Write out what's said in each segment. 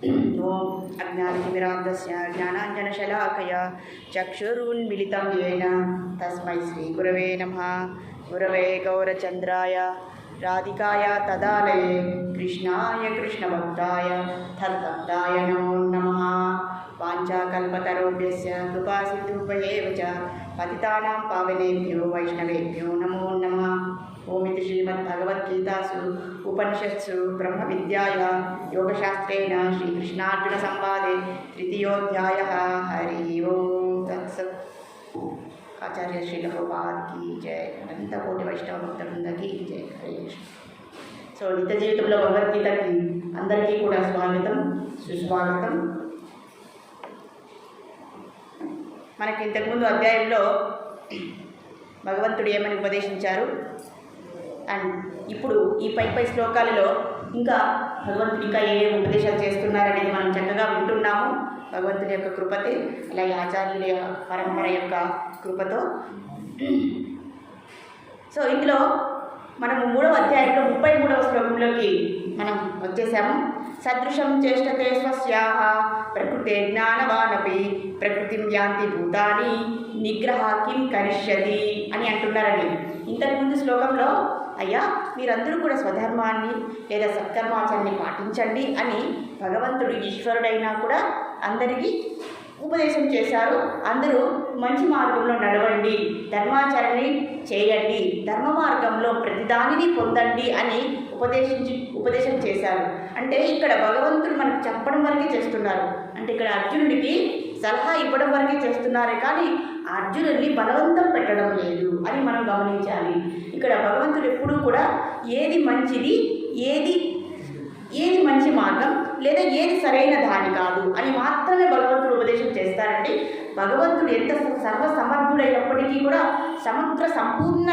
ఓం అజ్ఞానతిమిరాంధస్య జ్ఞానాంజనశలాకయా చక్షురున్మిలితం येन తస్మై శ్రీగురవే నమః. గురవే గౌరచంద్రాయ రాధికాయ తదాలయే కృష్ణాయ కృష్ణభక్తాయ తద్భక్తాయ నమో నమః. వాంఛాకల్పతరుభ్యశ్చ కృపాసిద్ధుభ్యైవ చ పతితానాం పావనేభ్యో వైష్ణవేభ్యో నమో నమః. ఓమితి శ్రీమద్భగవద్గీతాసు ఉపనిషత్సు బ్రహ్మ విద్యాయాం యోగశాస్త్రేణ శ్రీకృష్ణార్జున సంవాదే తృతీయోధ్యాయः. హరి ఓం తత్సత్. ఆచార్య శ్రీల ప్రభుపాద్ కీ జయ. అనంత కోటి వైష్ణవ భక్తవృందకి జయ. హరే కృష్ణ. సో నిత్య జీవితంలో భగవద్గీతకి అందరికీ కూడా స్వాగతం, సుస్వాగతం. మనకి ఇంతకుముందు అధ్యాయంలో భగవంతుడు ఏమని ఉపదేశించారు, అండ్ ఇప్పుడు ఈ పై శ్లోకాలలో ఇంకా భగవంతుడు ఇంకా ఏ ఉపదేశాలు చేస్తున్నారనేది మనం చక్కగా వింటున్నాము. భగవంతుని యొక్క కృపతే, అలాగే ఆచార్యుల పరంపర యొక్క కృపతో. సో ఇందులో మనము 3వ అధ్యాయంలో 33వ శ్లోకంలోకి మనం వచ్చేసాము. సదృశం చేష్టతే స్వస్యాః ప్రకృతే జ్ఞానవానపి ప్రకృతిం యాంతి భూతాని నిగ్రహ కిం కరిష్యతి అని అంటున్నారండి. ఇంతకుముందు శ్లోకంలో అయ్యా మీరందరూ కూడా స్వధర్మాన్ని లేదా సత్కర్మాచరణని పాటించండి అని భగవంతుడు ఈశ్వరుడైనా కూడా అందరికీ ఉపదేశం చేశారు. అందరూ మంచి మార్గంలో నడవండి, ధర్మాచరణని చేయండి, ధర్మ మార్గంలో ప్రతిదానిని పొందండి అని ఉపదేశం చేశారు. అంటే ఇక్కడ భగవంతుడు మనకు చెప్పడం వరకే చేస్తున్నారు. అంటే ఇక్కడ అర్జునుడికి సలహా ఇవ్వడం వరకే చేస్తున్నారే కానీ అర్జునుడిని బలవంతం పెట్టడం లేదు అని మనం గమనించాలి. ఇక్కడ భగవంతుడు ఎప్పుడూ కూడా ఏది మంచిది, ఏది మంచి మార్గం లేదా ఏది సరైన దాని కాదు అని మాత్రమే భగవంతుడు ఉపదేశం చేస్తారంటే భగవంతుడు ఎంత సర్వసమర్థుడైనప్పటికీ కూడా సమగ్ర సంపూర్ణ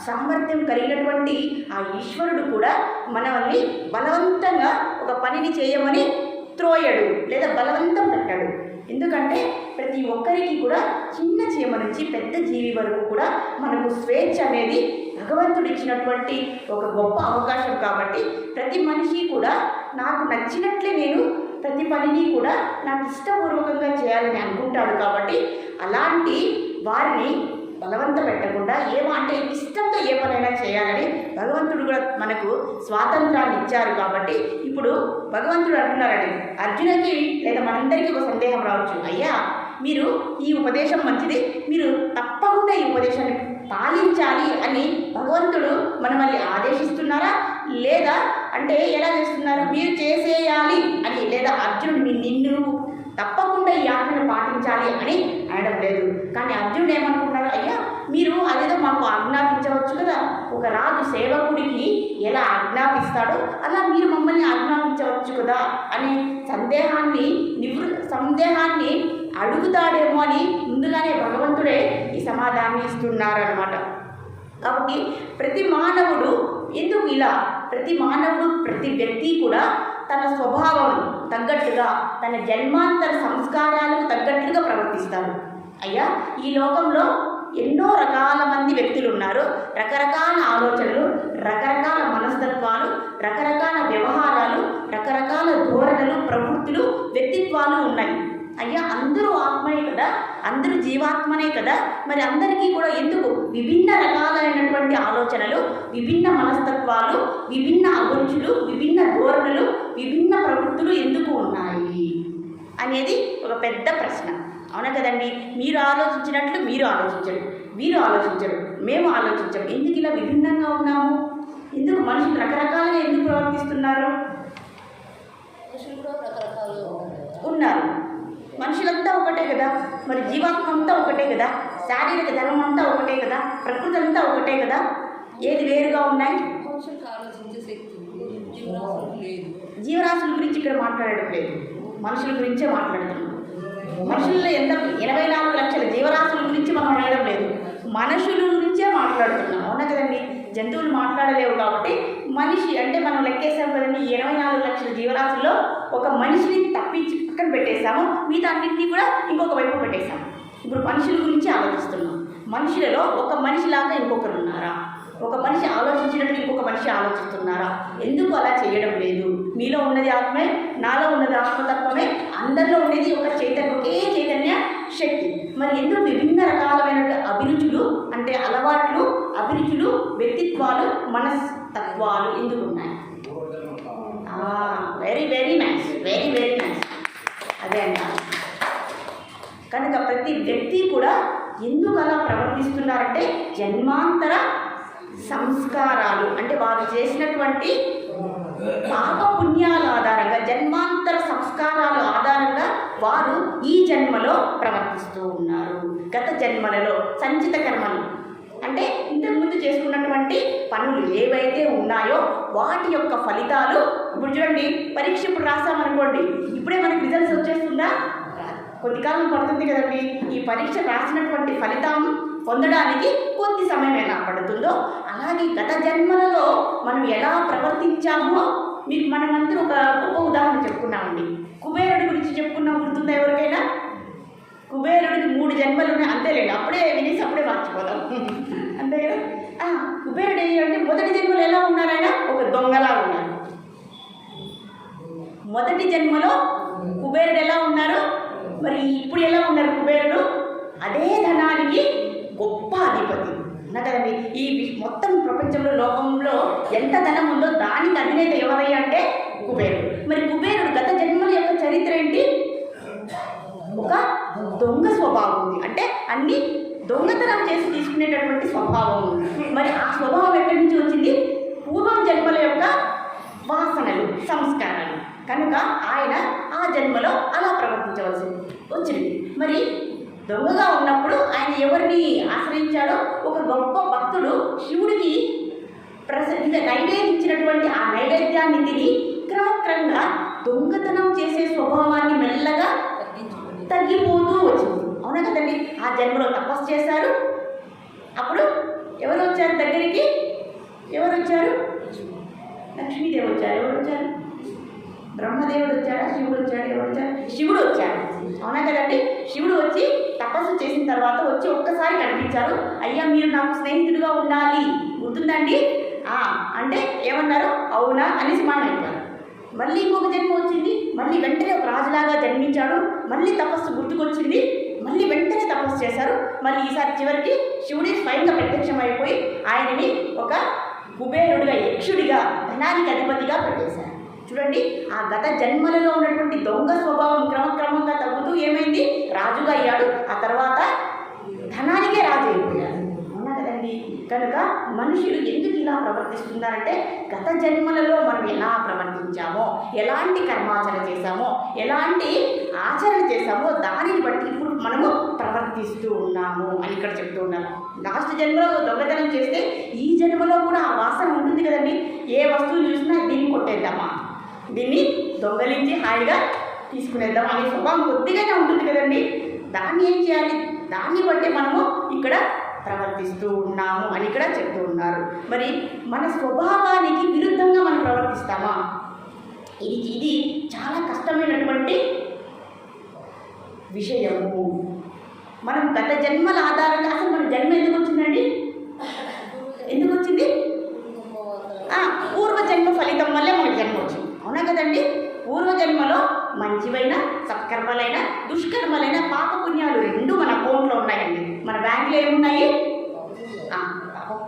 సామర్థ్యం కలిగినటువంటి ఆ ఈశ్వరుడు కూడా మనల్ని బలవంతంగా ఒక పనిని చేయమని త్రోయడు లేదా బలవంతం పెట్టాడు. ఎందుకంటే ప్రతి ఒక్కరికి కూడా చిన్న చీమ నుంచి పెద్ద జీవి వరకు కూడా మనకు స్వేచ్ఛ అనేది భగవంతుడు ఇచ్చినటువంటి ఒక గొప్ప అవకాశం. కాబట్టి ప్రతి మనిషి కూడా నాకు నచ్చినట్లే నేను ప్రతి పనిని కూడా నాకు ఇష్టపూర్వకంగా చేయాలని అనుకుంటాడు. కాబట్టి అలాంటి వారిని బలవంత పెట్టకుండా అంటే ఇష్టంతో ఏ పనైనా చేయాలని భగవంతుడు కూడా మనకు స్వాతంత్రాన్ని ఇచ్చారు. కాబట్టి ఇప్పుడు భగవంతుడు అంటున్నారండి అర్జునకి లేదా మనందరికీ ఒక సందేహం రావచ్చు, అయ్యా మీరు ఈ ఉపదేశం మంచిది, మీరు తప్పకుండా ఈ ఉపదేశాన్ని పాలించాలి అని భగవంతుడు మనల్ని ఆదేశిస్తున్నారా లేదా అంటే ఎలా చేస్తున్నారు, మీరు చేసేయాలి అని లేదా అర్జునుడు నిన్ను తప్పకుండా ఈ ఆజ్ఞను పాటించాలి అని అనడం లేదు. కానీ అర్జునుడు ఏమనుకుంటారు, అయ్యా మీరు అదేదో మాకు ఆజ్ఞాపించవచ్చు కదా, ఒక రాజు సేవకుడికి ఎలా ఆజ్ఞాపిస్తాడో అలా మీరు మమ్మల్ని ఆజ్ఞాపించవచ్చు కదా అనే సందేహాన్ని అడుగుతాడేమో అని ముందుగానే భగవంతుడే ఈ సమాధానం ఇస్తున్నారన్నమాట. కాబట్టి ప్రతి మానవుడు ప్రతి వ్యక్తి కూడా తన స్వభావం తగ్గట్టుగా తన జన్మాంతర సంస్కారాలకు తగ్గట్లుగా ప్రవర్తిస్తారు. అయ్యా ఈ లోకంలో ఎన్నో రకాల మంది వ్యక్తులు ఉన్నారు, రకరకాల ఆలోచనలు, రకరకాల మనస్తత్వాలు, రకరకాల వ్యవహారాలు, రకరకాల ధోరణులు, ప్రవృత్తులు, వ్యక్తిత్వాలు ఉన్నాయి. అయ్యా అందరూ ఆత్మనే కదా, అందరూ జీవాత్మనే కదా, మరి అందరికీ కూడా ఎందుకు విభిన్న రకాలైనటువంటి ఆలోచనలు, విభిన్న మనస్తత్వాలు, విభిన్న అభిరుచులు, విభిన్న ధోరణులు, విభిన్న ప్రవృత్తులు ఎందుకు ఉన్నాయి అనేది ఒక పెద్ద ప్రశ్న. అవునా కదండి? మీరు ఆలోచించినట్లు మీరు ఆలోచించరు, వీరు ఆలోచించరు, మేము ఆలోచించం. ఎందుకు ఇలా విభిన్నంగా ఉన్నాము? ఎందుకు మనుషులు రకరకాలుగా ఎందుకు ప్రవర్తిస్తున్నారు? ఉన్నారు, మనుషులంతా ఒకటే కదా, మరి జీవాత్మ అంతా ఒకటే కదా, శారీరక ధర్మం అంతా ఒకటే కదా, ప్రకృతి అంతా ఒకటే కదా, ఏది వేరుగా ఉన్నాయి? జీవరాశుల గురించి ఇక్కడ మాట్లాడడం లేదు, మనుషుల గురించే మాట్లాడుతున్నాం. మనుషుల్లో 84 లక్షల జీవరాశుల గురించి మనం అడగడం లేదు, మనుషుల గురించే మాట్లాడుతున్నాం. అవునా కదండి? జంతువులు మాట్లాడలేవు కాబట్టి మనిషి అంటే మనం లెక్కేసాం కదండి, 84 లక్షల జీవరాశుల్లో ఒక మనిషిని తప్పించి పక్కన పెట్టేశాము, మిగతా అన్నింటినీ కూడా ఇంకొక వైపు పెట్టేశాము. ఇప్పుడు మనుషుల గురించి ఆలోచిస్తున్నాం. మనుషులలో ఒక మనిషిలాగా ఇంకొకరు ఉన్నారా? ఒక మనిషి ఆలోచించినట్లు ఇంకొక మనిషి ఆలోచిస్తున్నారా? ఎందుకు అలా చేయడం లేదు? మీలో ఉన్నది ఆత్మే, నాలో ఉన్నది ఆత్మతత్వమే, అందరిలో ఉండేది ఒక చైతన్య, ఒకే చైతన్య శక్తి. మరి ఎందుకు విభిన్న రకాలైన అభిరుచులు అంటే అలవాట్లు, అభిరుచులు, వ్యక్తిత్వాలు, మనస్తత్వాలు ఎందుకు ఉన్నాయి? Very very nice, very very nice. అదే అండి. కనుక ప్రతి వ్యక్తి కూడా ఎందుకు అలా ప్రవర్తిస్తున్నారంటే జన్మాంతర సంస్కారాలు అంటే వారు చేసినటువంటి పాప పుణ్యాల ఆధారంగా, జన్మాంతర సంస్కారాల ఆధారంగా వారు ఈ జన్మలో ప్రవర్తిస్తూ ఉన్నారు. గత జన్మలలో సంచిత కర్మలు అంటే ఇంతకుముందు చేసుకున్నటువంటి పనులు ఏవైతే ఉన్నాయో వాటి యొక్క ఫలితాలు ఇప్పుడు చూడండి. పరీక్ష ఇప్పుడు రాసామనుకోండి, ఇప్పుడే మనకి రిజల్ట్స్ వచ్చేస్తుందా? కొద్ది కాలం పడుతుంది కదండి. ఈ పరీక్ష రాసినటువంటి ఫలితం పొందడానికి కొద్ది సమయం ఎలా పడుతుందో అలాగే గత జన్మలలో మనం ఎలా ప్రవర్తించామో మీకు మనమందరూ ఒక గొప్ప ఉదాహరణ చెప్పుకున్నామండి. కుబేరుడి గురించి చెప్పుకున్నాం, గుర్తుందా ఎవరికైనా? కుబేరుడికి 3 జన్మలు ఉన్నాయి, అంతేలేండి. అప్పుడే వినేసి అప్పుడే మర్చిపోదాం, అంతే కదా. కుబేరుడు ఏంటంటే మొదటి జన్మలో ఎలా ఉన్నారు? ఆయన ఒక దొంగలా ఉన్నారు. మొదటి జన్మలో కుబేరుడు ఎలా ఉన్నారు? మరి ఇప్పుడు ఎలా ఉన్నారు కుబేరుడు? అదే ధనానికి గొప్ప అధిపతి ఉన్నా కదండి. ఈ మొత్తం ప్రపంచంలో, లోకంలో ఎంత ధనం ఉందో దానికి అధినేత ఎవరయ్యా అంటే కుబేరుడు. మరి కుబేరుడు గత జన్మల యొక్క చరిత్ర ఏంటి? ఒక దొంగ స్వభావం ఉంది, అంటే అన్ని దొంగతనం చేసి తీసుకునేటటువంటి స్వభావం ఉంది. మరి ఆ స్వభావం ఎక్కడి నుంచి వచ్చింది? పూర్వం జన్మల యొక్క వాసనలు, సంస్కారాలు. కనుక ఆయన ఆ జన్మలో అలా ప్రవర్తించవలసి వచ్చింది. మరి దొంగగా ఉన్నప్పుడు ఆయన ఎవరిని ఆశ్రయించాడో? ఒక గొప్ప భక్తుడు శివుడికి నైవేద్యించినటువంటి ఆ నైవేద్యాన్ని తిని క్రమక్రమంగా దొంగతనం చేసే స్వభావాన్ని మెల్లగా తగ్గిపోతూ వచ్చింది. అవునా కదండి. ఆ జన్మలో తపస్సు చేశారు. అప్పుడు ఎవరు వచ్చారు దగ్గరికి? ఎవరు వచ్చారు? లక్ష్మీదేవి వచ్చారు. ఎవరు వచ్చారు? బ్రహ్మదేవుడు వచ్చాడా? శివుడు వచ్చాడు? ఎవరు వచ్చారు? శివుడు వచ్చాడు. అవునా కదండి. శివుడు వచ్చి తపస్సు చేసిన తర్వాత వచ్చి ఒక్కసారి కనిపించారు. అయ్యా మీరు నాకు స్నేహితుడిగా ఉండాలి, గుర్తుందండి అంటే ఏమన్నారు? అవునా అనేసి మాట్లాడారు. మళ్ళీ ఇంకొక జన్మ వచ్చింది. మళ్ళీ వెంటనే ఒక రాజులాగా జన్మించాడు. మళ్ళీ తపస్సు గుర్తుకొచ్చింది. మళ్ళీ వెంటనే తపస్సు చేశారు. మళ్ళీ ఈసారి చివరికి శివుడి స్వయంగా ప్రత్యక్షమైపోయి ఆయనని ఒక కుబేరుడిగా, యక్షుడిగా, ధనానికి అధిపతిగా పెట్టేశారు. చూడండి, ఆ గత జన్మలలో ఉన్నటువంటి దొంగ స్వభావం క్రమక్రమంగా తగ్గుతూ ఏమైంది? రాజుగా అయ్యాడు. ఆ తర్వాత ధనానికే రాజు అయిపోయాడు. అవునా కదండి. కనుక మనుషులు ఎందుకు ఇలా ప్రవర్తిస్తున్నారంటే గత జన్మలలో మనం ఎలా ప్రవర్తించామో, ఎలాంటి కర్మాచరణ చేశామో, ఎలాంటి ఆచరణ చేశామో దానిని బట్టి ఇప్పుడు మనము ప్రవర్తిస్తూ ఉన్నాము అని ఇక్కడ చెప్తూ ఉన్నాము. లాస్ట్ జన్మలో దొంగతనం చేస్తే ఈ జన్మలో కూడా ఆ వాసన ఉంటుంది కదండి. ఏ వస్తువు చూసినా దీన్ని కొట్టేద్దామా, దీన్ని దొంగలించి హాయిగా తీసుకునేద్దాం అనే స్వభావం కొద్దిగానే ఉంటుంది కదండి. దాన్ని ఏం చేయాలి? దాన్ని బట్టి మనము ఇక్కడ ప్రవర్తిస్తూ ఉన్నాము అని ఇక్కడ చెప్తూ ఉన్నారు. మరి మన స్వభావానికి విరుద్ధంగా మనం ప్రవర్తిస్తామా? ఇది చాలా కష్టమైనటువంటి విషయము. మనం గత జన్మల ఆధారంగా అసలు మన జన్మ ఎందుకు వచ్చిందండి? ఎందుకు వచ్చింది? పూర్వజన్మ ఫలితం వల్లే మనకు జన్మ వచ్చింది. అవునా కదండి. పూర్వజన్మలో మంచివైన, సత్కర్మలైన, దుష్కర్మలైన, పాపపుణ్యాలు రెండు మన అకౌంట్లో ఉన్నాయండి. మన బ్యాంకులో ఏమున్నాయి?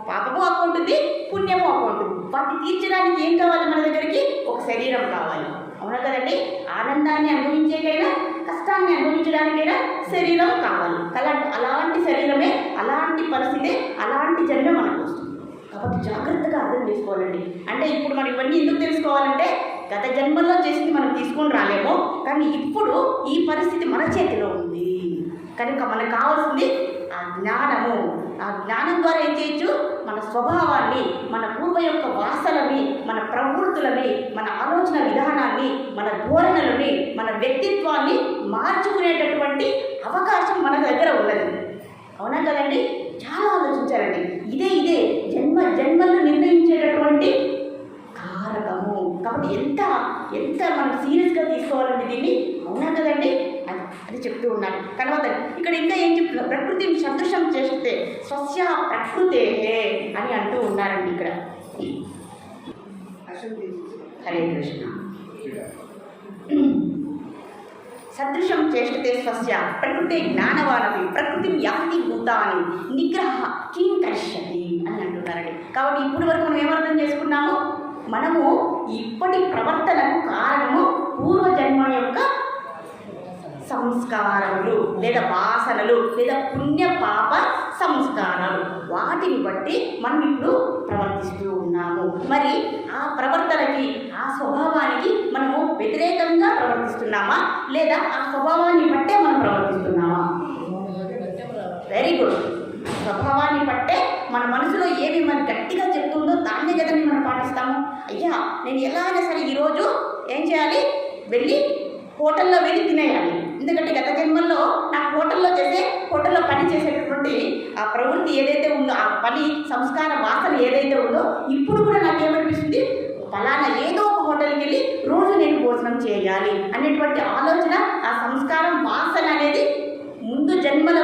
పాపము అకౌంట్ ఉంది, పుణ్యము అకౌంట్ ఉంది. వాటిని తీర్చడానికి ఏం కావాలి? మన దగ్గరికి ఒక శరీరం కావాలి. అవునా కదండి. ఆనందాన్ని అనుభవించేకైనా, కష్టాన్ని అనుభవించడానికైనా శరీరం కావాలి. అలాంటి శరీరమే, అలాంటి పరిస్థితే, అలాంటి జన్మే మనకు వస్తుంది. కాబట్టి జాగ్రత్తగా అర్థం చేసుకోవాలండి. అంటే ఇప్పుడు మనం ఇవన్నీ ఎందుకు తెలుసుకోవాలంటే గత జన్మల్లో చేసింది మనం తీసుకొని రాలేమో, కానీ ఇప్పుడు ఈ పరిస్థితి మన చేతిలో ఉంది. కనుక మనకు కావాల్సింది ఆ జ్ఞానము. ఆ జ్ఞానం ద్వారా ఏం చేయొచ్చు? మన స్వభావాన్ని, మన పూర్వ యొక్క వాసనని, మన ప్రవృత్తులని, మన ఆలోచన విధానాన్ని, మన ధోరణులని, మన వ్యక్తిత్వాన్ని మార్చుకునేటటువంటి అవకాశం మన దగ్గర ఉన్నది. అవునా కదండి. చాలా ఆలోచించారండి. ఇదే జన్మలను నిర్ణయించేటటువంటి కారకము. కాబట్టి ఎంత మనం సీరియస్గా తీసుకోవాలండి దీన్ని. అవునా కదండి. అది చెప్తూ ఉన్నారు. తర్వాత ఇక్కడ ఇంకా ఏం చెప్తున్నారు, ప్రకృతిని సదృశం చేస్తే స్వస్య ప్రకృతే అని అంటూ ఉన్నారండి ఇక్కడ. హరే కృష్ణ. సదృశం చేష్టతే స్వస్య ప్రకృతి జ్ఞానవానవి ప్రకృతి యాంతి భూతాని నిగ్రహ కిం కరిష్యతి అని అంటున్నారండి. కాబట్టి ఇప్పుడు వరకు మనం ఏమర్థం చేసుకున్నాము, మనము ఇప్పటి ప్రవర్తనకు కారణము పూర్వజన్మ యొక్క సంస్కారములు లేదా వాసనలు లేదా పుణ్య పాప సంస్కారాలు, వాటిని బట్టి మనం ఇప్పుడు ప్రవర్తిస్తూ ఉన్నాము. మరి ఆ ప్రవర్తనకి ఆ స్వభావానికి మనము వ్యతిరేకంగా ప్రవర్తిస్తున్నామా లేదా ఆ స్వభావాన్ని బట్టే మనం ప్రవర్తిస్తున్నామా? Very good. స్వభావాన్ని బట్టే మన మనసులో ఏమి మన గట్టిగా చెప్తుందో దాన్నే కదండి మనం పాటిస్తాము. అయ్యా నేను ఎలా అయినా సరే ఈరోజు ఏం చేయాలి, వెళ్ళి హోటల్లో వెళ్ళి తినేయాలి. ఎందుకంటే గత జన్మల్లో నాకు హోటల్లో పని చేసేటటువంటి ఆ ప్రవృత్తి ఏదైతే ఉందో, ఆ పని సంస్కార వాసన ఏదైతే ఉందో, ఇప్పుడు కూడా నాకేమనిపిస్తుంది, ఫలానా ఏదో ఒక హోటల్కి వెళ్ళి రోజు నేను భోజనం చేయాలి అనేటువంటి ఆలోచన, ఆ సంస్కారం వాసన అనేది ముందు జన్మల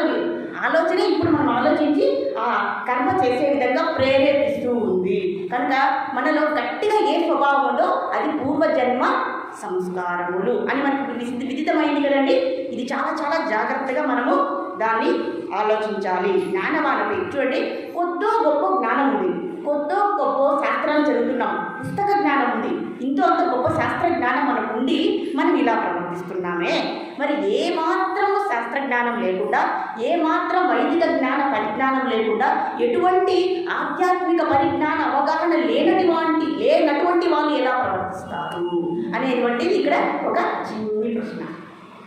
ఆలోచన ఇప్పుడు మనం ఆలోచించి ఆ కర్మ చేసే విధంగా ప్రేరేపిస్తూ ఉంది. కనుక మనలో గట్టిగా ఏ స్వభావం ఉందో అది పూర్వజన్మ సంస్కారములు అని మనకి విదితమైంది కదండి. ఇది చాలా చాలా జాగ్రత్తగా మనము దాన్ని ఆలోచించాలి. జ్ఞానవానపై చూడండి, కొద్దో గొప్ప జ్ఞానం ఉంది, కొద్దో గొప్ప శాస్త్రాలు చదువుతున్నాం, పుస్తక జ్ఞానం ఉంది, ఇంతో అంత గొప్ప శాస్త్ర జ్ఞానం మనకు ఉండి మనం ఇలా ప్రవర్తిస్తున్నామే. మరి ఏమాత్రం శాస్త్ర జ్ఞానం లేకుండా, ఏమాత్రం వైదిక జ్ఞాన పరిజ్ఞానం లేకుండా, ఎటువంటి ఆధ్యాత్మిక పరిజ్ఞాన అవగాహన లేనటువంటి వాళ్ళు ఎలా ప్రవర్తిస్తారు అనేటువంటిది ఇక్కడ ఒక చిన్ని ప్రశ్న.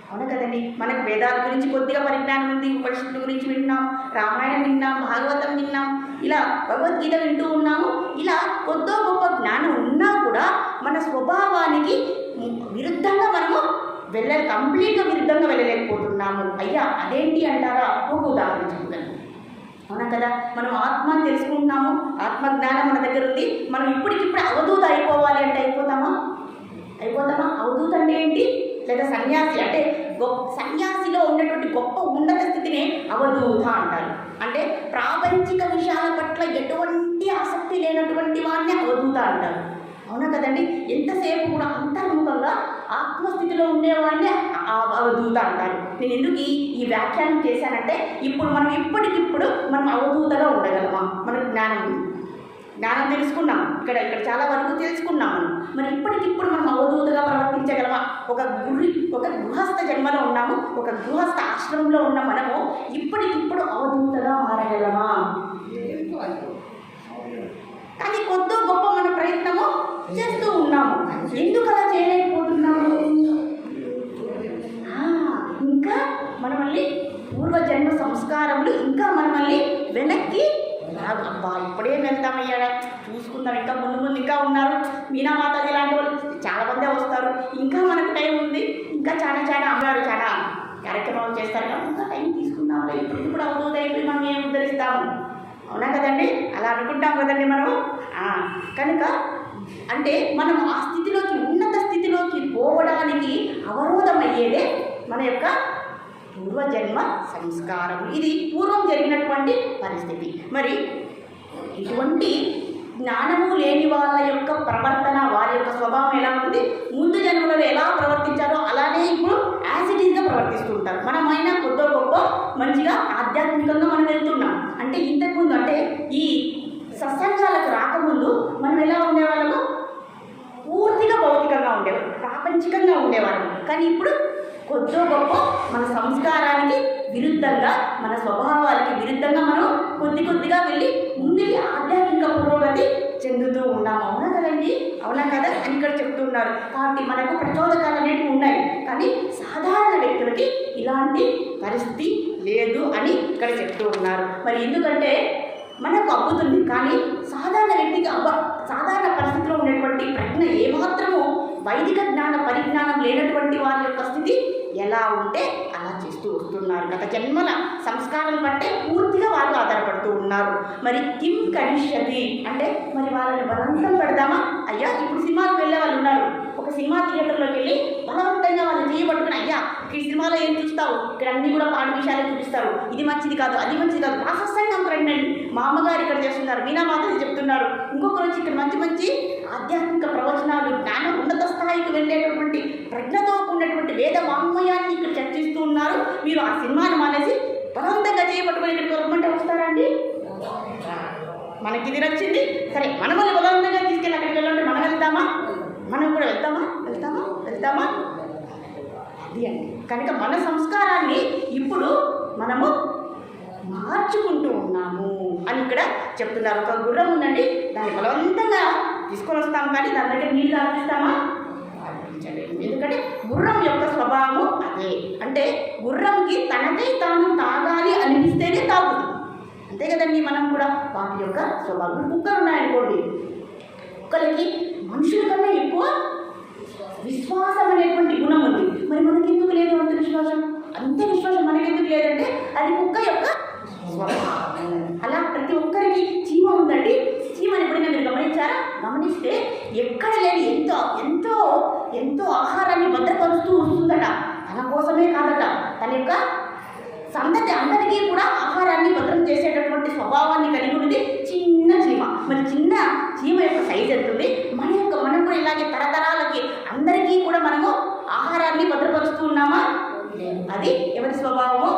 అవును కదండి. మనకు వేదాల గురించి కొద్దిగా పరిజ్ఞానం ఉంది, ఉపనిషత్తుల గురించి వింటున్నాం, రామాయణం విన్నాం, భాగవతం విన్నాం, ఇలా భగవద్గీత వింటూ ఉన్నాము. ఇలా కొద్దో గొప్ప జ్ఞానం ఉన్నా కూడా మన స్వభావానికి విరుద్ధంగా మనము కంప్లీట్గా విరుద్ధంగా వెళ్ళలేకపోతున్నాము. అయ్యా అదేంటి అంటారా? ఒక ఉదాహరణ చెప్తాను. అవునా కదా. మనం ఆత్మని తెలుసుకుంటున్నాము, ఆత్మజ్ఞానం మన దగ్గర ఉంది. మనం ఇప్పటికిప్పుడు అవధూత అయిపోవాలి అంటే అయిపోతామా? అవధూత అంటే ఏంటి? లేదా సన్యాసి అంటే సన్యాసిలో ఉన్నటువంటి గొప్ప ఉన్నత స్థితిని అవధూత అంటారు. అంటే ప్రాపంచిక విషయాల పట్ల ఎటువంటి ఆసక్తి లేనటువంటి వాడిని అవధూత అంటారు. అవునా కదండి. ఎంతసేపు కూడా అంతర్ముఖంగా ఆత్మస్థితిలో ఉండేవాడిని అవధూత అంటారు. నేను ఎందుకు ఈ వ్యాఖ్యానం చేశానంటే, ఇప్పుడు మనం ఇప్పటికిప్పుడు మనం అవధూతగా ఉండగలమా? మనకు జ్ఞానం తెలుసుకున్నాం, ఇక్కడ చాలా వరకు తెలుసుకున్నాం మనం. మరి ఇప్పటికిప్పుడు మనం అవధూతగా ప్రవర్తించగలమా? ఒక గృహస్థ జన్మలో ఉన్నాము, ఒక గృహస్థ ఆశ్రమంలో ఉన్న మనము ఇప్పటికిప్పుడు అవధూతగా మారగలమా? కానీ కొద్దో గొప్ప మన ప్రయత్నము చేస్తూ ఉన్నాము. ఎందుకు అలా చేయలేకపోతున్నాము? ఇంకా మన మళ్ళీ పూర్వజన్మ సంస్కారములు ఇంకా మన మళ్ళీ వెనక్కి అబ్బా ఇప్పుడే వెళ్తామయ్యా, చూసుకుందాం, ఇంకా ముందు ఇంకా ఉన్నారు, మీనా మాతాజీ లాంటి వాళ్ళు చాలామందే వస్తారు, ఇంకా మనకు టైం ఉంది, ఇంకా చాలా అమ్మారు చాలా కార్యక్రమాలు చేస్తారు కదా, ఇంకా టైం తీసుకుందాం, ఇప్పుడు అవుతుంది మనం ఏం ఉద్ధరిస్తాము. అవునా కదండి. అలా అనుకుంటాం కదండి మనం. కనుక అంటే మనం ఆ స్థితిలోకి, ఉన్నత స్థితిలోకి పోవడానికి అవరోధమయ్యేదే మన యొక్క పూర్వజన్మ సంస్కారం. ఇది పూర్వం జరిగినటువంటి పరిస్థితి. మరి ఇటువంటి జ్ఞానము లేని వాళ్ళ యొక్క ప్రవర్తన, వారి యొక్క స్వభావం ఎలా ఉంటుంది, ముందు జన్మలలో ఎలా ప్రవర్తించారో అలానే ఇప్పుడు యాసిటీస్గా ప్రవర్తిస్తూ ఉంటారు. మనమైనా కొద్దో గొప్ప మంచిగా ఆధ్యాత్మికంగా మనం వెళ్తున్నాం. అంటే ఇంతకుముందు అంటే ఈ సత్సంగాలకు రాకముందు మనం ఎలా ఉండేవాళ్ళము? పూర్తిగా భౌతికంగా ఉండేవాళ్ళం, ప్రాపంచికంగా ఉండేవాళ్ళం. కానీ ఇప్పుడు కొద్దో గొప్ప మన సంస్కారానికి విరుద్ధంగా, మన స్వభావాలకి విరుద్ధంగా మనం కొద్దిగా వెళ్ళి ముందుకి ఆధ్యాత్మిక పురోగతి చెందుతూ ఉన్నాము. అవునా కదండి. అవునా కదా అని ఇక్కడ చెప్తున్నారు. కాబట్టి మనకు ప్రచోదకాలు అనేవి ఉన్నాయి, కానీ సాధారణ వ్యక్తులకి ఇలాంటి పరిస్థితి లేదు అని ఇక్కడ చెప్తూ ఉన్నారు. మరి ఎందుకంటే మనకు అబ్బుతుంది, కానీ సాధారణ వ్యక్తికి సాధారణ పరిస్థితిలో ఉన్నటువంటి ప్రజ్ఞ ఏమాత్రము వైదిక జ్ఞాన పరిజ్ఞానం లేనటువంటి వారి యొక్క స్థితి ఎలా ఉంటే అలా చేస్తూ వస్తున్నారు. గత జన్మల సంస్కారం బట్టే పూర్తిగా వాళ్ళు ఆధారపడుతూ ఉన్నారు. మరి కిం కరిష్యతి అంటే మరి వాళ్ళని బలవంతం పెడదామా? అయ్యా ఇప్పుడు సినిమాకి వెళ్ళే వాళ్ళు ఉన్నారు, ఒక ఒక సినిమా థియేటర్లోకి వెళ్ళి బలవంతంగా వాళ్ళు చేయబట్టుకుని, అయ్యా ఈ సినిమాలో ఏం చూస్తావు, ఇక్కడ అన్నీ కూడా పాడు విషయాలు చూపిస్తారు, ఇది మంచిది కాదు అది మంచిది కాదు, నా సత్సంగం రండి, మా అమ్మగారు ఇక్కడ చేస్తున్నారు, మీనా మాతలు చెప్తున్నారు, ఇంకొకరు వచ్చి ఇక్కడ మంచి మంచి ఆధ్యాత్మిక ప్రవచనాలు, జ్ఞాన ఉన్నత స్థాయికి వెళ్ళేటటువంటి ప్రజ్ఞతో ఉన్నటువంటి వేద వాంగ్మయాన్ని ఇక్కడ చర్చిస్తూ ఉన్నారు, మీరు ఆ సినిమాను మానేసి బలవంతంగా చేయబట్టుకుని ఇక్కడికి వరమంటే వస్తారా అండి? మనకి ఇది నచ్చింది సరే, మనమల్ని బలవంతంగా తీసుకెళ్ళి అక్కడికి వెళ్ళంటే మనం వెళ్తామా? మనం కూడా వెళ్తామా? అది అండి. కనుక మన సంస్కారాన్ని ఇప్పుడు మనము మార్చుకుంటూ ఉన్నాము అని ఇక్కడ చెప్తున్నారు. ఒక గుర్రం ఉందండి, దాన్ని బలవంతంగా తీసుకొని వస్తాం కానీ దాని దగ్గర నీళ్ళు తాగిస్తామా? ఎందుకంటే గుర్రం యొక్క స్వభావం అదే. అంటే గుర్రంకి తనకై తాను తాగాలి అనిపిస్తేనే తాగుతుంది, అంతే కదండి. మనం కూడా వాటి యొక్క స్వభావం. కుక్కలు ఉన్నాయనుకోండి, కుక్కలకి మనుషుల కన్నా ఎక్కువ విశ్వాసం అనేటువంటి గుణం ఉంది. మరి మనకెందుకు లేదు అంత విశ్వాసం? అంతే విశ్వాసం మనకెందుకు లేదంటే అది కుక్క యొక్క స్వభావం. అలా ప్రతి ఒక్కరికి చీమ ఉందండి. చీమని ఎప్పుడైనా మీరు గమనించారా? గమనిస్తే ఎక్కడ లేని ఎంతో ఆహారాన్ని భద్రపరుస్తూ వస్తుందట. తన కోసమే కాదట, తన యొక్క సంతతి అందరికీ కూడా ఆహారాన్ని భద్రం చేసేటటువంటి స్వభావాన్ని కలిగి ఉంది చిన్న చీమ. మరి చిన్న చీమ యొక్క సైజ్ ఎంతుంది? మనం కూడా ఇలాగే తరతరాలకి అందరికీ కూడా మనము ఆహారాన్ని భద్రపరుస్తూ ఉన్నామా? అది ఎవరి స్వభావము?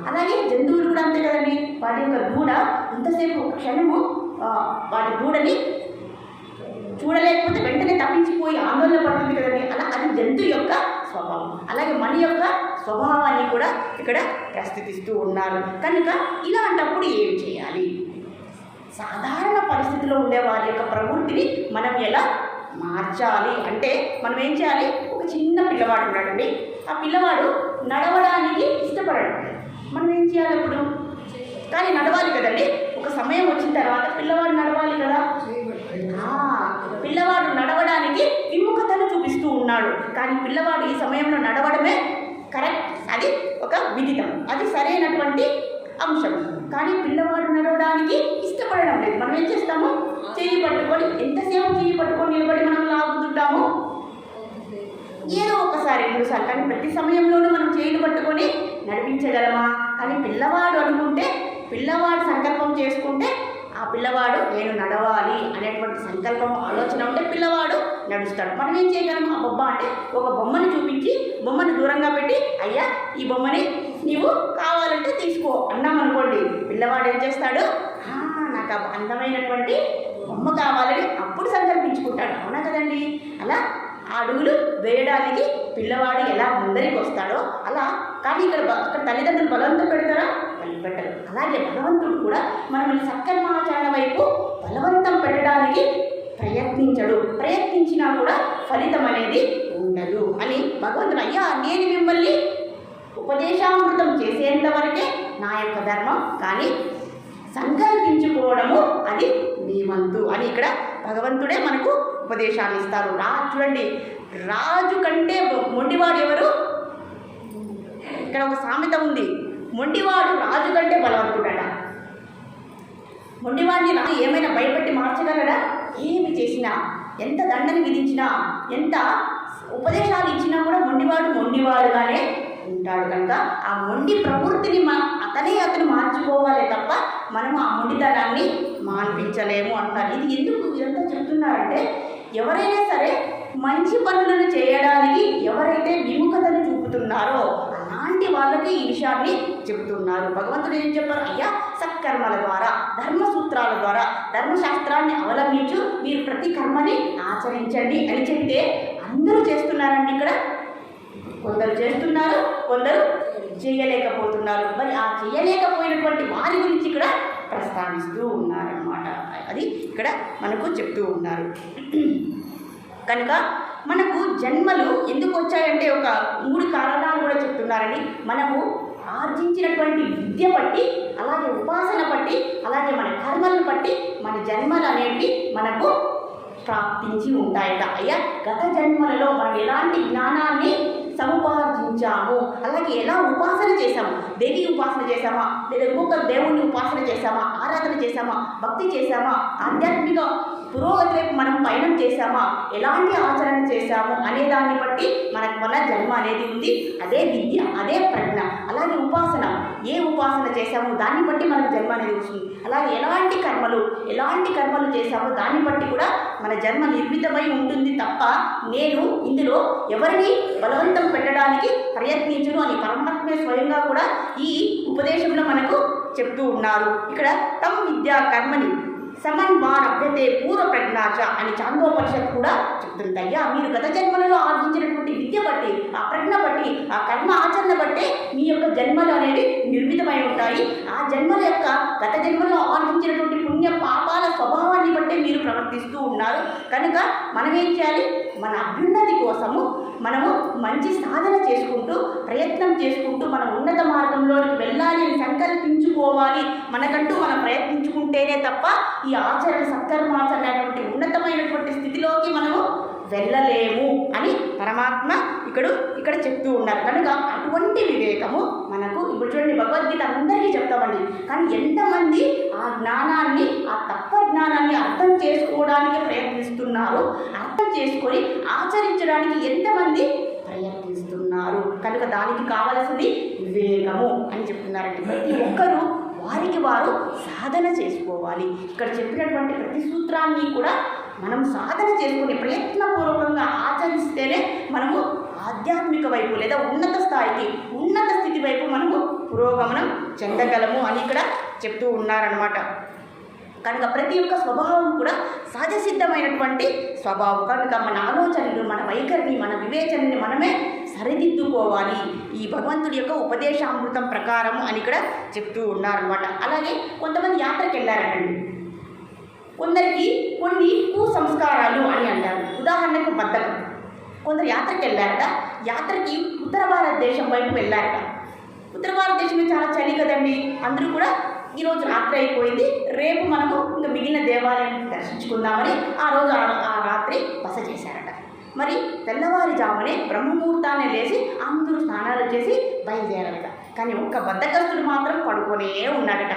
అలాగే జంతువులు కూడా అంతే కదండి. వాటి యొక్క దూడ ఇంతసేపు క్షణము వాటి దూడని చూడలేకపోతే వెంటనే తప్పించిపోయి ఆందోళన పడుతుంది కదండి. అలా అది జంతువు యొక్క స్వభావం. అలాగే మన యొక్క స్వభావాన్ని కూడా ఇక్కడ ప్రస్తుతిస్తూ ఉన్నారు. కనుక ఇలాంటప్పుడు ఏం చేయాలి? సాధారణ పరిస్థితిలో ఉండే వారి యొక్క ప్రవృత్తిని మనం ఎలా మార్చాలి అంటే మనం ఏం చేయాలి? ఒక చిన్న పిల్లవాడు ఉన్నాడండి, ఆ పిల్లవాడు నడవడానికి ఇష్టపడడు. మనం ఏం చేయాలి అప్పుడు? కానీ నడవాలి కదండి. ఒక సమయం వచ్చిన తర్వాత పిల్లవాడు నడవాలి కదా. పిల్లవాడు నడవడానికి విముఖతను చూపిస్తూ ఉన్నాడు, కానీ పిల్లవాడు ఈ సమయంలో నడవడమే కరెక్ట్, అది ఒక విదితం, అది సరైనటువంటి అంశం. కానీ పిల్లవాడు నడవడానికి ఇష్టపడడం లేదు. మనం ఏం చేస్తాము? చెయ్యి పట్టుకొని, ఎంతసేపు చెయ్యి పట్టుకొని నిలబడి మనం లాగుతుంటాము? ఏదో ఒకసారి 2 సార్లు, కానీ ప్రతి సమయంలోనూ మనం చేయిని పట్టుకొని నడిపించగలమా? కానీ పిల్లవాడు అనుకుంటే, పిల్లవాడు సంకల్పం చేసుకుంటే, ఆ పిల్లవాడు నేను నడవాలి అనేటువంటి సంకల్పం ఆలోచన ఉంటే పిల్లవాడు నడుస్తాడు. మనం ఏం చేయగలము? ఆ బొమ్మ అంటే ఒక బొమ్మను చూపించి, బొమ్మను దూరంగా పెట్టి, అయ్యా ఈ బొమ్మని నీవు కావాలంటే తీసుకో అన్నామనుకోండి, పిల్లవాడు ఏం చేస్తాడు? నాకు ఆ అందమైనటువంటి బొమ్మ కావాలని అప్పుడు సంకల్పించుకుంటాడు. అవునా కదండి? అలా అడుగులు వేయడానికి పిల్లవాడు ఎలా ముందరికి వస్తాడో అలా. కానీ ఇక్కడ తల్లిదండ్రులు బలవంతం పెడతారా? పెట్టరు. అలాగే భగవంతుడు కూడా మనల్ని సత్కర్మాచరణ వైపు బలవంతం పెట్టడానికి ప్రయత్నించినా కూడా ఫలితం అనేది ఉండదు అని భగవంతుడు, అయ్యా నేను మిమ్మల్ని ఉపదేశామృతం చేసేంత వరకే నా యొక్క ధర్మం, కానీ సంకల్పించుకోవడము అది మీ వంతు అని ఇక్కడ భగవంతుడే మనకు ఉపదేశాన్ని ఇస్తారు. చూడండి, రాజు కంటే మొండివాడు ఎవరు? ఇక్కడ ఒక సామెత ఉంది, మొండివాడు రాజు కంటే బలవంతుడట. మొండివాడిని రాజు ఏమైనా భయపెట్టి మార్చగలడా? ఏమి చేసినా, ఎంత దండని విధించినా, ఎంత ఉపదేశాలు ఇచ్చినా కూడా మొండివాడుగానే ఉంటాడు. కనుక ఆ మొండి ప్రవృత్తిని అతను మార్చుకోవాలి తప్ప మనం ఆ మొండితనాన్ని మాన్పించలేము అంటారు. ఇది ఎందుకు ఇదంతా చెప్తున్నారంటే, ఎవరైనా సరే మంచి పనులను చేయడానికి ఎవరైతే విముఖతను చూపుతున్నారో అలాంటి వాళ్ళకి ఈ విషయాన్ని చెబుతున్నారు. భగవంతుడు ఏం చెప్పారు? అయ్యా సత్కర్మల ద్వారా, ధర్మసూత్రాల ద్వారా, ధర్మశాస్త్రాన్ని అవలంబించు మీరు ప్రతి కర్మని ఆచరించండి అని చెప్తే అందరూ చేస్తున్నారండి. ఇక్కడ కొందరు చేస్తున్నారు, కొందరు చేయలేకపోతున్నారు. మరి ఆ చేయలేకపోయినటువంటి వారి గురించి ఇక్కడ ప్రస్తావిస్తూ ఉన్నారన్నమాట. అది ఇక్కడ మనకు చెప్తూ ఉన్నారు. కనుక మనకు జన్మలు ఎందుకు వచ్చాయంటే ఒక 3 కారణాలు కూడా చెప్తున్నారని. మనము ఆర్జించినటువంటి విద్య బట్టి, అలాగే ఉపాసన బట్టి, అలాగే మన కర్మలను బట్టి మన జన్మలు అనేవి మనకు ప్రాప్తించి ఉంటాయట. అయ్యా గత జన్మలలో మనం ఎలాంటి జ్ఞానాన్ని సముపార్జించాము, అలాగే ఎలా ఉపాసన చేశాము, దేవి ఉపాసన చేశామా, లేదా ఇంకొక దేవుణ్ణి ఉపాసన చేశామా, ఆరాధన చేశామా, భక్తి చేశామా, ఆధ్యాత్మిక పురోగతి వైపు మనం పయనం చేశామా, ఎలాంటి ఆచరణ చేశాము అనే దాన్ని బట్టి మనకు మన జన్మ అనేది ఉంది. అదే విద్య, అదే ప్రజ్ఞ. అలాగే ఉపాసన, ఏ ఉపాసన చేశామో దాన్ని బట్టి మనకు జన్మ అనేది వస్తుంది. అలాగే ఎలాంటి కర్మలు చేశామో దాన్ని బట్టి కూడా మన జన్మ నిర్మితమై ఉంటుంది తప్ప నేను ఇందులో ఎవరిని బలవంతం పెట్టడానికి ప్రయత్నించును అని పరమాత్మే స్వయంగా కూడా ఈ ఉపదేశంలో మనకు చెప్తూ ఉన్నారు. ఇక్కడ తమ్ విద్యా కర్మని సమన్వానభ్యతే పూర్వ ప్రజ్ఞాచ అని చాందోపనిషత్తు కూడా చెప్తుంది. అయ్యా, మీరు గత జన్మలలో ఆర్జించినటువంటి విద్య బట్టి, ఆ ప్రజ్ఞ బట్టి, ఆ కర్మ ఆచరణ బట్టే మీ యొక్క జన్మలు అనేవి నిర్మితమై ఉంటాయి. ఆ జన్మల యొక్క గత జన్మలో ఆర్జించినటువంటి పుణ్య పాపాల స్వభావాన్ని బట్టే మీరు ప్రవర్తిస్తూ ఉన్నారు. కనుక మనం ఏం చేయాలి? మన అభ్యున్నతి కోసము మనము మంచి సాధన చేసుకుంటూ, ప్రయత్నం చేసుకుంటూ మనం ఉన్నత మార్గంలోకి వెళ్ళాలి అని సంకల్పించుకోవాలి. మనకంటూ మనం ప్రయత్నించుకుంటేనే తప్ప ఈ ఆచరణ సత్కర్మాచరణ అనేటువంటి ఉన్నతమైనటువంటి స్థితిలోకి మనము వెళ్ళలేము అని పరమాత్మ ఇక్కడ చెప్తూ ఉన్నారు. కనుక అటువంటి వివేకము మనకు ఇప్పుడు చూడండి, భగవద్గీత అందరికీ చెప్తామండి, కానీ ఎంతమంది ఆ జ్ఞానాన్ని, ఆ తత్వ జ్ఞానాన్ని అర్థం చేసుకోవడానికి ప్రయత్నిస్తున్నారు, అర్థం చేసుకొని ఆచరించడానికి ఎంతమంది ప్రయత్నిస్తున్నారు? కనుక దానికి కావలసింది వివేకము అని చెప్తున్నారండి. ప్రతి ఒక్కరూ వారికి వారు సాధన చేసుకోవాలి. ఇక్కడ చెప్పినటువంటి ప్రతి సూత్రాన్ని కూడా మనం సాధన చేసుకుని ప్రయత్నపూర్వకంగా ఆచరిస్తేనే మనము ఆధ్యాత్మిక వైపు లేదా ఉన్నత స్థాయికి, ఉన్నత స్థితి వైపు మనము పురోగమనం చెందగలము అని ఇక్కడ చెప్తూ ఉన్నారనమాట. కనుక ప్రతి ఒక్క స్వభావం కూడా సహజసిద్ధమైనటువంటి స్వభావం. కనుక మన ఆలోచనలు, మన వైఖరిని, మన వివేచనని మనమే సరిదిద్దుకోవాలి ఈ భగవంతుడి యొక్క ఉపదేశామృతం ప్రకారము అని ఇక్కడ చెప్తూ ఉన్నారనమాట. అలాగే కొంతమంది యాత్రకి వెళ్ళారండి. కొందరికి కొన్ని కుసంస్కారాలు అని అంటారు. ఉదాహరణకు బద్ధకం. కొందరు యాత్రకి వెళ్ళారట. యాత్రకి ఉత్తర భారతదేశం వైపు వెళ్ళారట. ఉత్తర భారతదేశంలో చాలా చలి కదండి. అందరూ కూడా ఈరోజు రాత్రి అయిపోయింది, రేపు మనము ఇంకా మిగిలిన దేవాలయం దర్శించుకుందామని ఆ రోజు ఆ రాత్రి బస చేశారట. మరి తెల్లవారుజామునే బ్రహ్మముహూర్తాన్ని లేచి అందరూ స్నానాలు చేసి బయలుదేరారట. కానీ ఒక్క బద్ధకస్తుడు మాత్రం పడుకొనే ఉన్నాడట.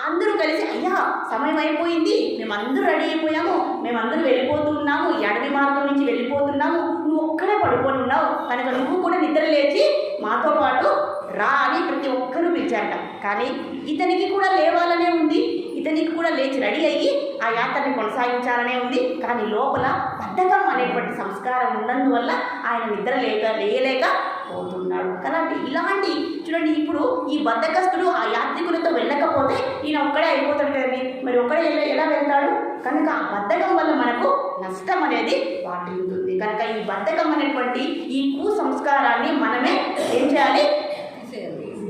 అందరూ కలిసి, అయ్యా సమయం అయిపోయింది, మేమందరూ రెడీ అయిపోయాము, మేమందరూ వెళ్ళిపోతున్నాము, ఈ అడవి మార్గం నుంచి వెళ్ళిపోతున్నాము, నువ్వు ఒక్కడే పడుకొని ఉన్నావు, కనుక నువ్వు కూడా నిద్ర లేచి మాతో పాటు రా అని ప్రతి ఒక్కరూ పిలిచారట. కానీ ఇతనికి కూడా లేవాలనే ఉంది, ఇతనికి కూడా లేచి రెడీ అయ్యి ఆ యాత్రని కొనసాగించాలనే ఉంది. కానీ లోపల బద్ధకం అనేటువంటి సంస్కారం ఉన్నందువల్ల ఆయన నిద్ర లేయలేక పోతున్నాడు. కాబట్టి ఇలాంటి చూడండి, ఇప్పుడు ఈ బద్ధకస్తుడు ఆ యాత్రికులతో వెళ్ళకపోతే ఈయన ఒక్కడే అయిపోతాడు కదండి. మరి ఒక్కడే ఎలా వెళ్తాడు? కనుక ఆ బద్ధకం వల్ల మనకు నష్టం అనేది వాటిల్లుతుంది. కనుక ఈ బద్ధకం అనేటువంటి ఈ కుసంస్కారాన్ని మనమే ఏం చేయాలి?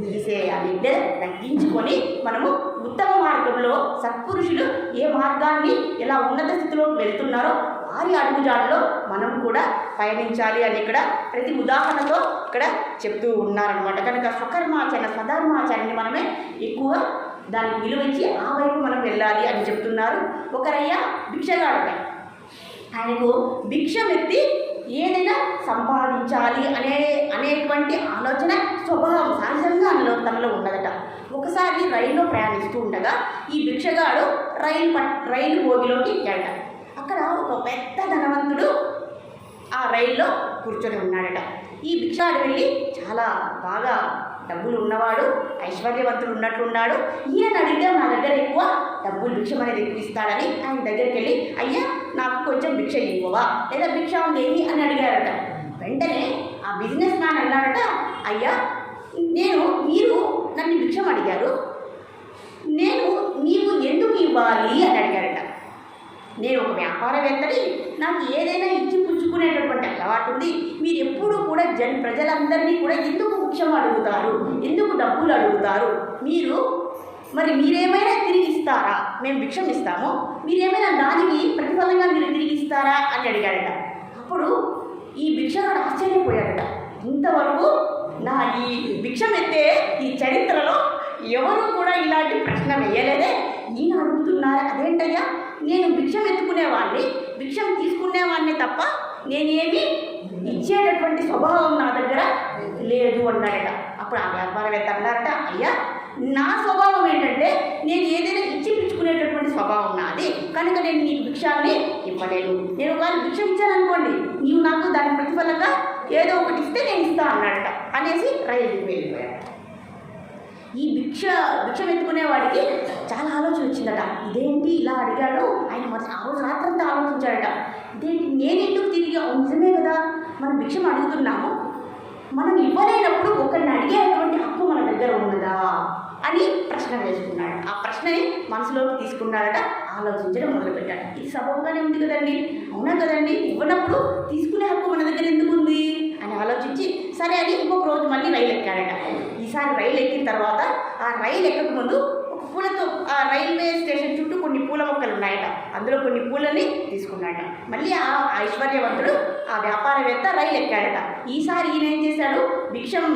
తీసేయాలి, లేదా తగ్గించుకొని మనము ఉత్తమ మార్గంలో సత్పురుషులు ఏ మార్గాన్ని ఎలా ఉన్నత స్థితిలోకి వెళ్తున్నారో వారి అడుగుజాడలో మనం కూడా పయనించాలి అని ఇక్కడ ప్రతి ఉదాహరణతో ఇక్కడ చెప్తూ ఉన్నారనమాట. కనుక స్వకర్మాచరణ, స్వధర్మాచరణని మనమే ఎక్కువ దానికి విలువించి ఆ వైపు మనం వెళ్ళాలి అని చెప్తున్నారు. ఒకరయ్యా భిక్షగాడు, ఆయనకు భిక్షమెత్తి ఏదైనా సంపాదించాలి అనేటువంటి ఆలోచన స్వభావం సహజంగా తనలో ఉన్నదట. ఒకసారి రైల్లో ప్రయాణిస్తూ ఉండగా ఈ భిక్షగాడు రైలు బోగిలోకి ఎక్కాడట. అక్కడ ఒక పెద్ద ధనవంతుడు ఆ రైల్లో కూర్చొని ఉన్నాడట. ఈ భిక్షగాడు వెళ్ళి చాలా బాగా డబ్బులు ఉన్నవాడు, ఐశ్వర్యవంతుడు ఉన్నట్లున్నాడు. ఈయన అడిగితే నా దగ్గర ఎక్కువ డబ్బులు భిక్షం అనేది ఎక్కువ ఇస్తాడని ఆయన దగ్గరికి వెళ్ళి, అయ్యా నాకు కొంచెం భిక్ష ఇవ్వవా, లేదా భిక్ష ఏమి అని అడిగారట. వెంటనే ఆ బిజినెస్ మ్యాన్ అన్నాడట, అయ్యా మీరు నన్ను భిక్షం అడిగారు, నీకు ఎందుకు ఇవ్వాలి అని అడిగారట. నేను ఒక వ్యాపారవేత్తని, నాకు ఏదైనా ఇచ్చి పుచ్చుకునేటటువంటి అలవాటు ఉంది. మీరు ఎప్పుడు కూడా ప్రజలందరినీ కూడా ఎందుకు భిక్షం అడుగుతారు, ఎందుకు డబ్బులు అడుగుతారు? మీరేమైనా తిరిగి ఇస్తారా? మేము భిక్షం ఇస్తాము, మీరేమైనా దానికి ప్రతిఫలంగా మీరు తిరిగి ఇస్తారా అని అడిగాడట. అప్పుడు ఈ భిక్షగాడు ఆశ్చర్యపోయాడట. ఇంతవరకు నా ఈ భిక్షం ఎత్తే ఈ చరిత్రలో ఎవరు కూడా ఇలాంటి ప్రశ్న వేయలేదే, ఈయన అడుగుతున్నారు అదేంటయ్యా? నేను భిక్షం ఎత్తుకునేవాడిని, భిక్షం తీసుకునేవాడిని తప్ప నేనేమి ఇచ్చేటటువంటి స్వభావం నా దగ్గర లేదు అన్నాడట. అప్పుడు ఆ వ్యాపారవేత్త అన్నారట, అయ్యా నా స్వభావం ఏంటంటే నేను ఏదైనా ఇచ్చి పుచ్చుకునే తీసుకునేటటువంటి స్వభావం నాది, కనుక నేను నీకు భిక్షాన్ని ఇవ్వలేను. నేను ఒకవేళ భిక్ష ఇచ్చాననుకోండి, నీవు నాకు దాని ప్రతిఫలంగా ఏదో ఒకటి ఇస్తే నేను ఇస్తా అన్నాడట అనేసి రైలు దిగి వెళ్ళిపోయాడు. ఈ భిక్షం ఎత్తుకునేవాడికి చాలా ఆలోచన వచ్చిందట. ఇదేంటి ఇలా అడిగాడు ఆయన, ఆ రోజు రాత్రంతా ఆలోచించాడట. ఇదేంటి నేను ఎందుకు తిరిగి, నిజమే కదా మనం భిక్షం అడుగుతున్నాము, మనం ఇవ్వలేనప్పుడు ఒకరిని అడిగేటువంటి హక్కు మన దగ్గర ఉన్నదా అని ప్రశ్న వేసుకున్నాడు. ఆ ప్రశ్నని మనసులోకి తీసుకున్నాడట, ఆలోచించడం మొదలుపెట్టాడు. ఇది సబబుగానే ఉంది కదండి, అవునా కదండి, ఇవ్వనప్పుడు తీసుకునే హక్కు మన దగ్గర ఎందుకు ఉంది అని ఆలోచించి సరే అని ఇంకొక రోజు మళ్ళీ రైలు ఎక్కాడట. ఈసారి రైలు ఎక్కిన తర్వాత ఆ రైలు ఎక్కక ముందు ఒక పూలతో ఆ రైల్వే స్టేషన్ చుట్టూ కొన్ని పూల మొక్కలు ఉన్నాయట, అందులో కొన్ని పూలని తీసుకున్నాడట. మళ్ళీ ఆ ఐశ్వర్యవంతుడు ఆ వ్యాపారవేత్త రైలు ఎక్కాడట. ఈసారి ఈయన ఏం చేశాడు, భిక్షం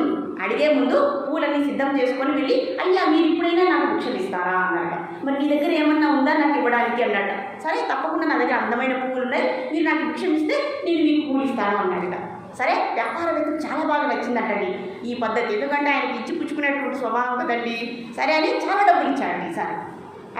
అడిగే ముందు పూలన్నీ సిద్ధం చేసుకొని వెళ్ళి, అయ్యా మీరు ఇప్పుడైనా నాకు భిక్షలు ఇస్తారా అన్నాడట. మరి నీ దగ్గర ఏమన్నా ఉందా నాకు ఇవ్వడానికి అన్నాడట. సరే తప్పకుండా నా దగ్గర అందమైన పువ్వులు ఉన్నాయి, మీరు నాకు భిక్షం ఇస్తే నేను మీకు పూలు ఇస్తాను అన్నాడట. సరే వ్యాపారవేత్తకు చాలా బాగా నచ్చిందంటండి ఈ పద్ధతి, ఎందుకంటే ఆయనకి ఇచ్చి పుచ్చుకునేటువంటి స్వభావం కదండి. సరే అని చాలా డబ్బులు ఇచ్చాడండి ఈసారి.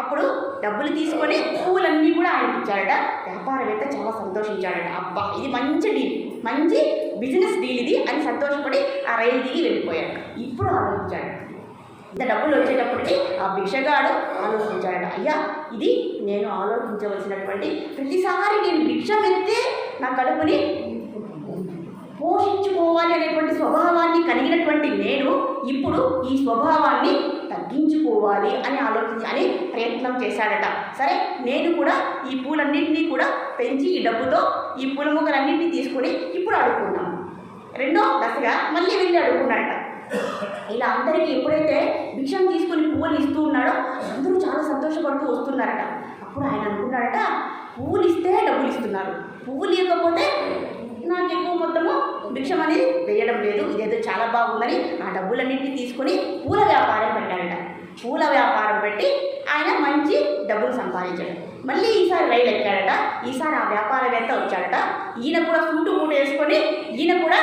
అప్పుడు డబ్బులు తీసుకొని పువ్వులన్నీ కూడా ఆయనకి ఇచ్చాడట. వ్యాపారవేత్త చాలా సంతోషించాడట. అబ్బా ఇది మంచి డీల్, మంచి బిజినెస్ డీల్ ఇది అని సంతోషపడి ఆ రైలు దిగి వెళ్ళిపోయాడు. ఇప్పుడు ఆలోచించాడు, ఇంత డబ్బులు వచ్చేటప్పటికి ఆ భిక్షగాడు ఆలోచించాడు, అయ్యా ఇది నేను ఆలోచించవలసినటువంటి, ప్రతిసారి నేను భిక్షం ఎత్తే నా కడుపుని పోషించుకోవాలి అనేటువంటి స్వభావాన్ని కలిగినటువంటి నేను ఇప్పుడు ఈ స్వభావాన్ని తగ్గించుకోవాలి అని అని ప్రయత్నం చేశాడట. సరే నేను కూడా ఈ పూలన్నింటినీ కూడా పెంచి ఈ డబ్బుతో ఈ పూల మొక్కలన్నింటినీ తీసుకొని ఇప్పుడు అడుక్కున్నాను. రెండో దశగా మళ్ళీ వెళ్ళి అడుక్కున్నాడట. ఇలా అందరికీ ఎప్పుడైతే భిక్షం తీసుకుని పువ్వులు ఇస్తూ ఉన్నాడో అందరూ చాలా సంతోషపడుతూ వస్తున్నారట. అప్పుడు ఆయన అనుకున్నాడట, పువ్వులు ఇస్తే డబ్బులు ఇస్తున్నారు, పువ్వులు ఇవ్వకపోతే నాకు ఎక్కువ మొత్తము భిక్షం అనేది వేయడం లేదు, ఇదేదో చాలా బాగుందని ఆ డబ్బులన్నింటినీ తీసుకొని పూల వ్యాపారం పెట్టాడట. పూల వ్యాపారం పెట్టి ఆయన మంచి డబ్బులు సంపాదించాడు. మళ్ళీ ఈసారి రైలు ఎక్కాడట. ఈసారి ఆ వ్యాపారవేత్త వచ్చాడట. ఈయన కూడా సూటు బూటు వేసుకొని ఈయన కూడా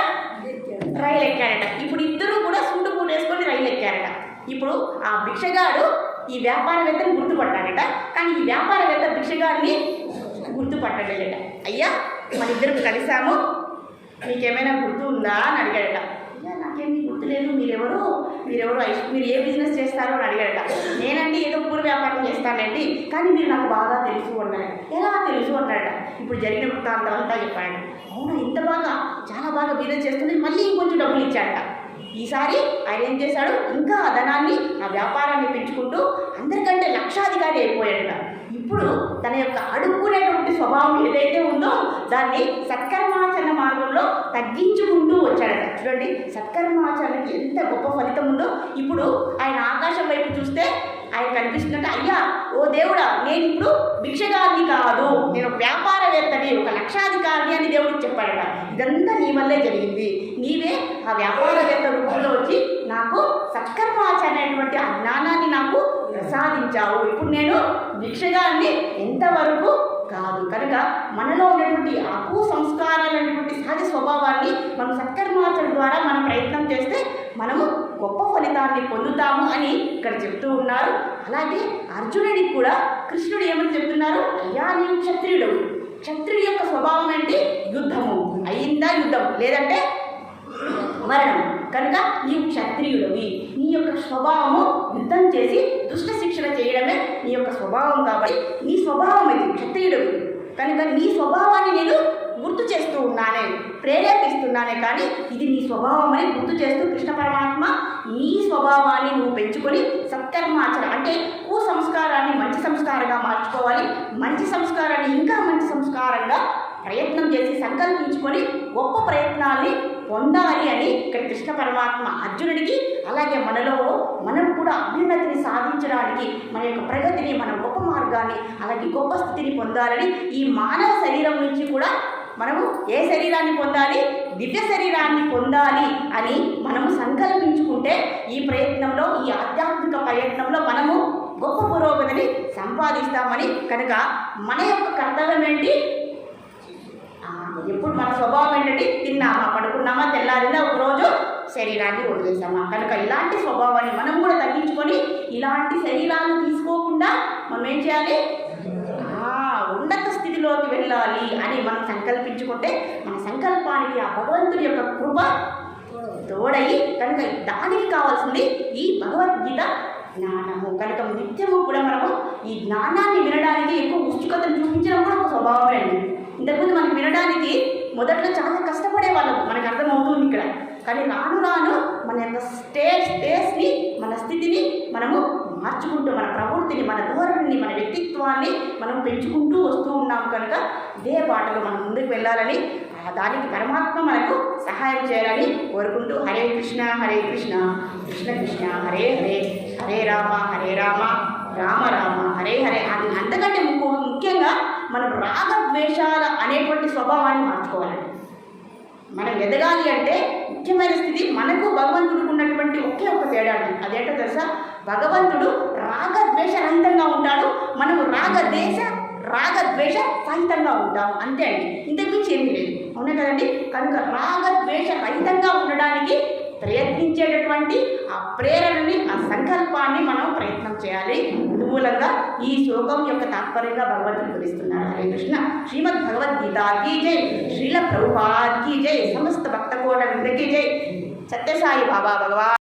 రైలు ఎక్కాడట. ఇప్పుడు ఇద్దరు కూడా సూటు బూటు వేసుకొని రైలు ఎక్కారట. ఇప్పుడు ఆ భిక్షగాడు ఈ వ్యాపారవేత్తని గుర్తుపట్టాడట. కానీ ఈ వ్యాపారవేత్త భిక్షగాడిని గుర్తుపట్టలేదట. అయ్యా మన ఇద్దరు కలిసాము, మీకేమైనా గుర్తు ఉందా అని అడిగాడట. అయ్యా నాకేమీ గుర్తులేదు, మీరెవరు మీరు ఏ బిజినెస్ చేస్తారో అని అడిగాడట. నేనంటే ఏదో పూల వ్యాపారం చేస్తానండి, కానీ మీరు నాకు బాగా తెలుసు అన్నాడు. ఎలా తెలుసు అన్నాడట. ఇప్పుడు జరిగిన వృత్తాంతం అంతా చెప్పాడు. అవునా ఇంత బాగా, చాలా బాగా బిజినెస్ చేస్తుంది. మళ్ళీ ఇంకొంచెం డబ్బులు ఇచ్చాడట. ఈసారి ఆయన ఏం చేశాడు, ఇంకా ఆ ధనాన్ని ఆ వ్యాపారాన్ని పెంచుకుంటూ అందరికంటే లక్షాధికారి అయిపోయాడట. ఇప్పుడు తన యొక్క అడుక్కునేటువంటి స్వభావం ఏదైతే ఉందో దాన్ని సత్కర్మాచరణ మార్గంలో తగ్గించుకుంటూ వచ్చాడట. చూడండి సత్కర్మాచరణకి ఎంత గొప్ప ఫలితం ఉందో. ఇప్పుడు ఆయన ఆకాశం వైపు చూస్తే ఆయన కనిపిస్తుందంటే, అయ్యా ఓ దేవుడా నేను ఇప్పుడు భిక్షగారిని కాదు, నేను ఒక వ్యాపారవేత్తని, ఒక లక్షాధికారిని అని దేవుడికి చెప్పాడట. ఇదంతా నీ వల్లే జరిగింది, నీవే ఆ వ్యాపారవేత్త రూపంలో వచ్చి నాకు సత్కర్మాచరణ అనేటువంటి ఆ జ్ఞానాన్ని నాకు ప్రసాదించావు. ఇప్పుడు నేను భిక్షగారిని ఎంతవరకు కాదు. కనుక మనలో ఉన్నటువంటి ఆ సంస్కారాలనేటువంటి సహజ స్వభావాన్ని మనం సత్కర్మాచరణ ద్వారా మనం ప్రయత్నం చేస్తే మనము గొప్ప ఫలితాన్ని పొందుతాము అని ఇక్కడ చెప్తూ ఉన్నారు. అలాగే అర్జునుడికి కూడా కృష్ణుడు ఏమని చెప్తున్నారు, అయ్యా నీవు క్షత్రియుడు, క్షత్రియుడి యొక్క స్వభావం ఏంటి, యుద్ధము, అయిందా యుద్ధం లేదంటే మరణం. కనుక నీవు క్షత్రియుడివి, నీ యొక్క స్వభావము యుద్ధం చేసి దుష్ట శిక్షణ చేయడమే నీ యొక్క స్వభావం. కాబట్టి నీ స్వభావం ఇది క్షత్రియుడివి, కనుక నీ స్వభావాన్ని నేను గుర్తు చేస్తూ ఉన్నానే, ప్రేరేపిస్తున్నానే, కానీ ఇది నీ స్వభావం అని గుర్తు చేస్తూ కృష్ణ పరమాత్మ నీ స్వభావాన్ని నువ్వు పెంచుకొని సత్కర్మాచరణ అంటే సంస్కారాన్ని మంచి సంస్కారంగా మార్చుకోవాలి, మంచి సంస్కారాన్ని ఇంకా మంచి సంస్కారంగా ప్రయత్నం చేసి సంకల్పించుకొని గొప్ప ప్రయత్నాన్ని పొందాలి అని ఇక్కడ కృష్ణ పరమాత్మ అర్జునుడికి, అలాగే మనలో మనం కూడా అభ్యున్నతిని సాధించడానికి, మన యొక్క ప్రగతిని, మన గొప్ప మార్గాన్ని, అలాగే గొప్ప స్థితిని పొందాలని, ఈ మానవ శరీరం నుంచి కూడా మనము ఏ శరీరాన్ని పొందాలి, దివ్య శరీరాన్ని పొందాలి అని మనము సంకల్పించుకుంటే ఈ ప్రయత్నంలో, ఈ ఆధ్యాత్మిక ప్రయత్నంలో మనము గొప్ప పురోగతిని సంపాదిస్తామని. కనుక మన యొక్క కర్తవ్యం ఏంటి, ఎప్పుడు మన స్వభావం ఏంటంటే తిన్నామా, పడుకున్నామా, తెల్లారిందా, ఒకరోజు శరీరాన్ని వదిలేసామా. కనుక ఇలాంటి స్వభావాన్ని మనం కూడా తగ్గించుకొని ఇలాంటి శరీరాన్ని తీసుకోకుండా మనం ఏం చేయాలి? ఉన్నత స్థితిలోకి వెళ్ళాలి అని మనం సంకల్పించుకుంటే మన సంకల్పానికి ఆ భగవంతుడి యొక్క కృప తోడయి కనుక దానికి కావాల్సింది ఈ భగవద్గీత జ్ఞానము. కనుక నిత్యము కూడా మనము ఈ జ్ఞానాన్ని వినడానికి ఎక్కువ ఉత్సుకతను చూపించడం కూడా ఒక స్వభావమే అండి. ఇంతకుముందు మనకి వినడానికి మొదట్లో చాలా కష్టపడే వాళ్ళము, మనకు అర్థమవుతుంది ఇక్కడ. కానీ రాను రాను మన యొక్క స్టేజ్ని, మన స్థితిని మనము మార్చుకుంటూ మన ప్రవృత్తిని, మన ధోరణిని, మన వ్యక్తిత్వాన్ని మనం పెంచుకుంటూ వస్తూ ఉన్నాము. కనుక ఇదే బాటలో మనం ముందుకు వెళ్ళాలని, దానికి పరమాత్మ మనకు సహాయం చేయాలని కోరుకుంటూ హరే కృష్ణ కృష్ణ కృష్ణ హరే హరే, హరే రామ రామ రామ హరే హరే. అది అంతకంటే ముఖ్యంగా మనం రాగద్వేషాల అనేటువంటి స్వభావాన్ని మార్చుకోవాలండి. మనం ఎదగాలి అంటే ముఖ్యమైన స్థితి మనకు భగవంతుడికి ఉన్నటువంటి ఒకే ఒక తేడా అండి. అదేంటో తెలుసా? భగవంతుడు రాగద్వేష రహితంగా ఉంటాడు, మనము రాగద్వేష సహితంగా ఉంటాము, అంతే అండి. ఇంతకుమించి ఏమీ లేదు. అవునా కదండి? కనుక రాగద్వేష రహితంగా ఉండడానికి ప్రయత్నించేటటువంటి ఆ ప్రేరణని, ఆ సంకల్పాన్ని మనం ప్రయత్నం చేయాలి. అందుమూలంగా ఈ శ్లోకం యొక్క తాత్పర్యంగా భగవంతుడు తెలుస్తున్నారు. హరే కృష్ణ. శ్రీమద్ భగవద్గీత కీ జై, శ్రీల ప్రభుపాద్ కీ జై, సమస్త భక్తకోట విందకి జై. సత్యసాయి బాబా భగవాన్.